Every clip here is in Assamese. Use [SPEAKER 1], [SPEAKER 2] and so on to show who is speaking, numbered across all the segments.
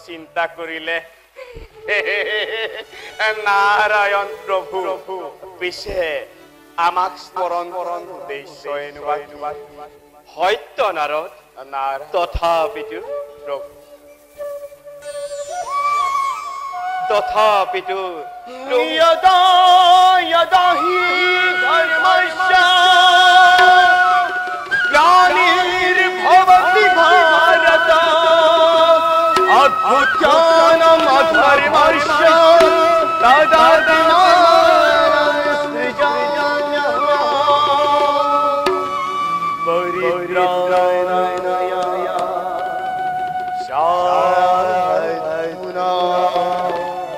[SPEAKER 1] চিন্তা করিলে নারায়ণ প্রভু পিছে আমাক স্মরণ সত্য নারদ তথাপিতো প্রভু তথাপিতো यदा यदा हि धर्मस्य ग्लानिर्भवति भारत अभ्युत्थानम् अधर्मस्य तदात्मानं सृजाम्यहम् परित्राणाय साधूनां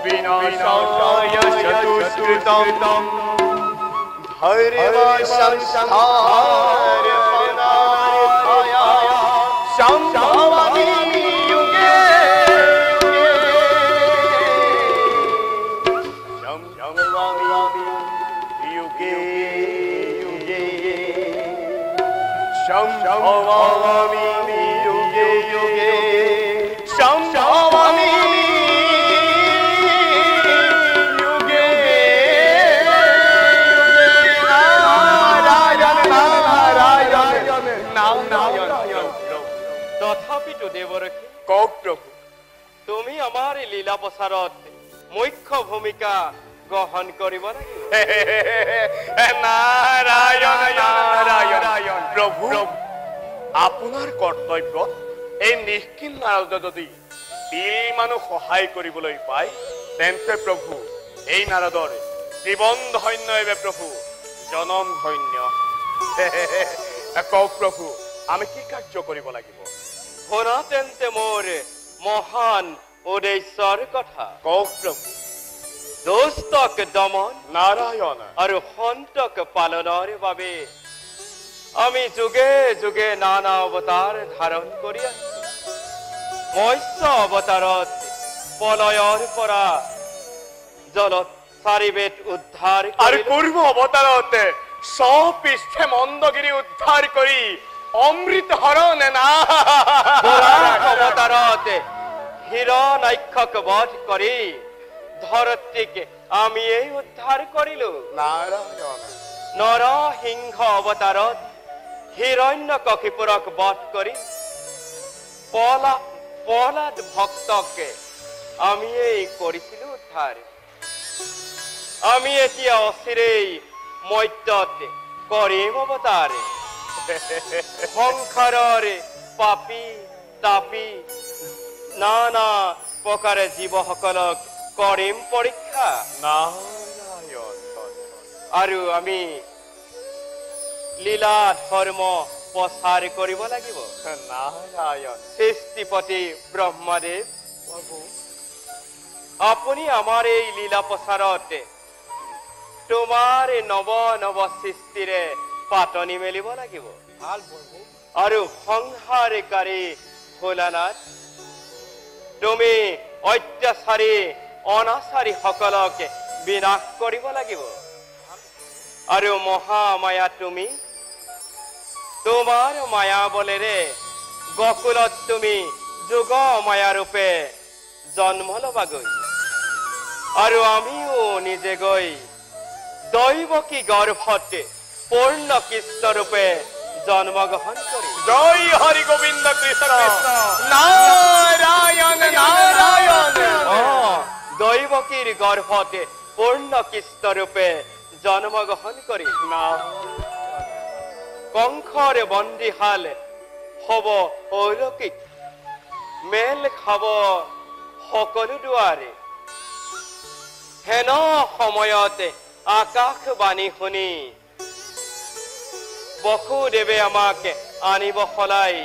[SPEAKER 1] विनाशाय चतुष्कृतं धर्मसंस्थापनार्थाय संभवामि युगे युगे युगे संभवामि युगे युगे संभवामि युगे
[SPEAKER 2] দেৱৰক্ষী,
[SPEAKER 1] কওক প্ৰভু।
[SPEAKER 2] তুমি আমাৰ লীলা প্ৰচাৰত মুখ্য ভূমিকা গ্ৰহণ কৰিব লাগিব।
[SPEAKER 1] নাৰায়ণ নাৰায়ণ প্ৰভু, আপোনাৰ কৰ্তব্য এই নিষ্কিন নাৰদ যদি তিল মানুহ সহায় কৰিবলৈ পায়, তেন্তে প্ৰভু এই নাৰদৰ জীৱন ধন্য এবে প্ৰভু, জনম ধন্য। কওক প্ৰভু, আমি কি কাৰ্য কৰিব লাগিব?
[SPEAKER 2] শুনা তেন্তে মোৰ মহান উদ্দেশ্যৰ কথা।
[SPEAKER 1] কওক প্ৰভু।
[SPEAKER 2] দুষ্টক দমন
[SPEAKER 1] নাৰায়ণ
[SPEAKER 2] আৰু সন্তক পালনৰ বাবে আমি যুগে যুগে নানা অৱতাৰ ধাৰণ কৰি আহিছো। মৎস্য অৱতাৰত প্ৰলয়ৰ পৰা জলত চাৰিবেদ উদ্ধাৰ
[SPEAKER 1] আৰু
[SPEAKER 2] কৰিলো।
[SPEAKER 1] পূৰ্ব অৱতাৰতে স্বপৃষ্ঠে মন্দগিৰি উদ্ধাৰ কৰি অমৃত হৰণ
[SPEAKER 2] বৰাহ অৱতাৰত হিৰণ্যাক্ষক বধ কৰি ধৰত্ৰীক আমিয়েই উদ্ধাৰ কৰিলো।
[SPEAKER 1] নাৰায়ণ
[SPEAKER 2] নৰসিংহ অৱতাৰত হিৰণ্যকশিপুৰক বধ কৰি প্ৰহ্লাদ ভক্তক আমিয়েই কৰিছিলো উদ্ধাৰ। আমি এতিয়া অচিৰেই মৰ্ত্যত কৰিম অৱতাৰ। সংসাৰৰ পাপী তাপী নানা প্ৰকাৰে জীৱসকলক কৰিম পৰীক্ষা।
[SPEAKER 1] নাৰায়ণ
[SPEAKER 2] আৰু আমি লীলা ধৰ্ম প্ৰচাৰ কৰিব লাগিব।
[SPEAKER 1] নাৰায়ণ
[SPEAKER 2] সৃষ্টিপতি ব্ৰহ্মদেৱ,
[SPEAKER 1] প্ৰভু,
[SPEAKER 2] আপুনি আমাৰ এই লীলা প্ৰচাৰত তোমাৰ নৱ নৱ সৃষ্টিৰে পাতনি মেলিব লাগিব।
[SPEAKER 1] ভাল প্ৰভু।
[SPEAKER 2] আৰু সংহাৰকাৰী ভোলানাথ, তুমি অত্যাচাৰী অনাচাৰী সকলক বিনাশ কৰিব লাগিব। আৰু মহামায়া তুমি তোমাৰ মায়া বলেৰে গকুলত তুমি যোগ মায়া ৰূপে জন্ম লবাগৈ। আৰু আমিও নিজে গৈ দৈৱকী গৰ্ভত পূৰ্ণ কৃষ্ণ ৰূপে জন্মগ্ৰহণ কৰি
[SPEAKER 1] জয় হৰি গোবিন্দ কৃষ্ণ নাৰায়ণ নাৰায়ণ।
[SPEAKER 2] দৈৱকীৰ গৰ্ভত পূৰ্ণ কৃষ্ণ ৰূপে জন্মগ্ৰহণ কৰি কংসৰ বন্দীশাল হব অলৌকিক, মেল খাব সকলো দুৱাৰে। হেন সময়ত আকাশবাণী শুনি বসুদেৱে আমাক আনিব সলাই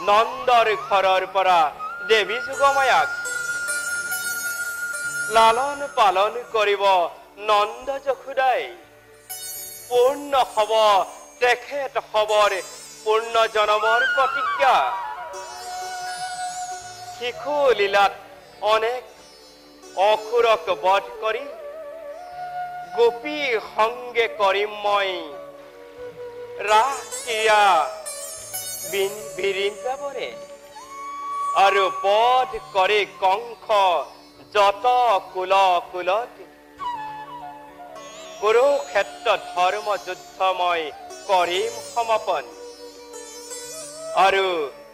[SPEAKER 2] নন্দৰ ঘৰৰ পৰা দেৱী যোগমায়াক। লালন পালন কৰিব নন্দ যশোদাই। পূৰ্ণ হব তেখেত হবৰ পূৰ্ণ জনমৰ প্ৰতিজ্ঞা। শিশু লীলাত অনেক অসুৰক বধ কৰি গোপী সংগে কৰিম মই ৰাস ক্ৰিয়া বৃন্দাবনে। আৰু বধ কৰি কংস যত কুল কুলত কুৰুক্ষেত্ৰ ধৰ্ম যুদ্ধ মই কৰিম সমাপন। আৰু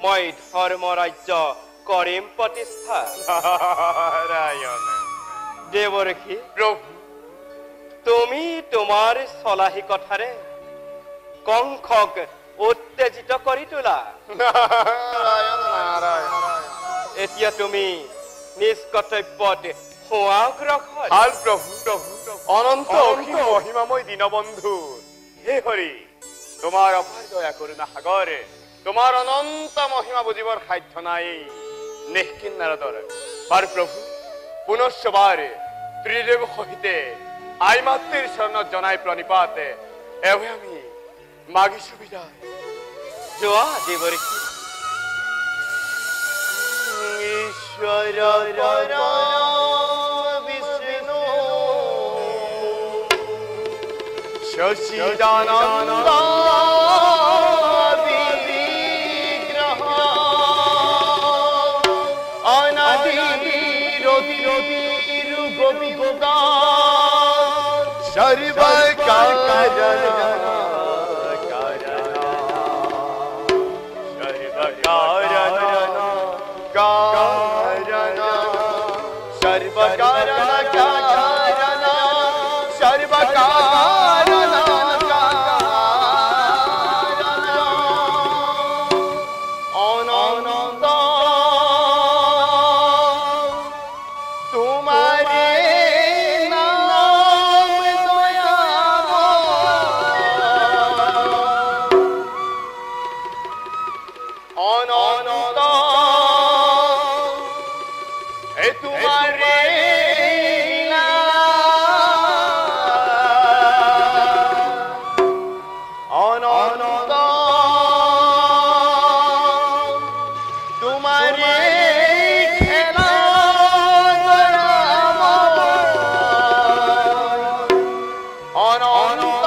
[SPEAKER 2] মই ধৰ্ম ৰাজ্য কৰিম প্ৰতিষ্ঠা।
[SPEAKER 1] নাৰায়ণ
[SPEAKER 2] দেৱৰ্ষি
[SPEAKER 1] প্ৰভু,
[SPEAKER 2] তুমি তোমাৰ চলাহী কথাৰে কংসক উত্তেজিত কৰি তোলা।
[SPEAKER 1] নাৰায়ণ নাৰায়ণ।
[SPEAKER 2] এতিয়া তুমি নিজ কৰ্তব্যত সুগ্ৰসৰ।
[SPEAKER 1] ভাল প্ৰভু, অনন্ত অসীম মহিমাময় দীনবন্ধু হে হৰি, তোমাৰ অপাৰ দয়া কৰোণা সাগৰে, তোমাৰ অনন্ত মহিমা বুজিবৰ সাধ্য নাই নিষ্কিন নাৰদৰ। বাৰ প্ৰভু, পুনশ্চবাৰ ত্ৰিদেৱ সহিতে আই মাতৃৰ চৰণত জনাই প্ৰণিপাতে এৱে আমি মাগিছো বিদায়।
[SPEAKER 2] যোৱা দেৱৰ্ষি।
[SPEAKER 1] ঈশ্বৰ বিষ্ণু সচিদানন্দ বিগ্রহ অনাদি গোবিন্দ সর্বকারণ কারণ অনন্ত তোমারে নাম অনন্ত এ তোমারে অনন্ত তোমারে খেলা অনন্ত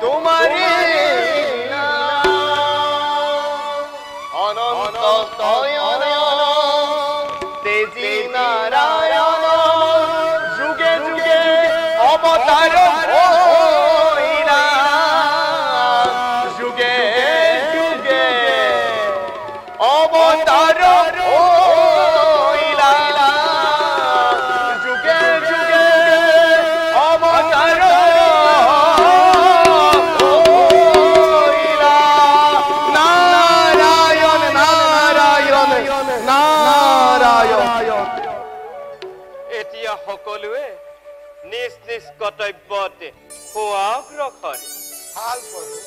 [SPEAKER 1] তোমারে অনন্ত তয়ন তেজি নারায়ণ যুগে যুগে অবতার হইলা যুগে যুগে অবতার হইলা যুগে যুগে অবতার হইলা নারায়ণ নারায়ণ নারায়ণ
[SPEAKER 2] এতিয়া সকলোৱে নিজ নিজ কৰ্তব্যত সোৱাগ্ৰসৰে
[SPEAKER 3] ভাল প্ৰভু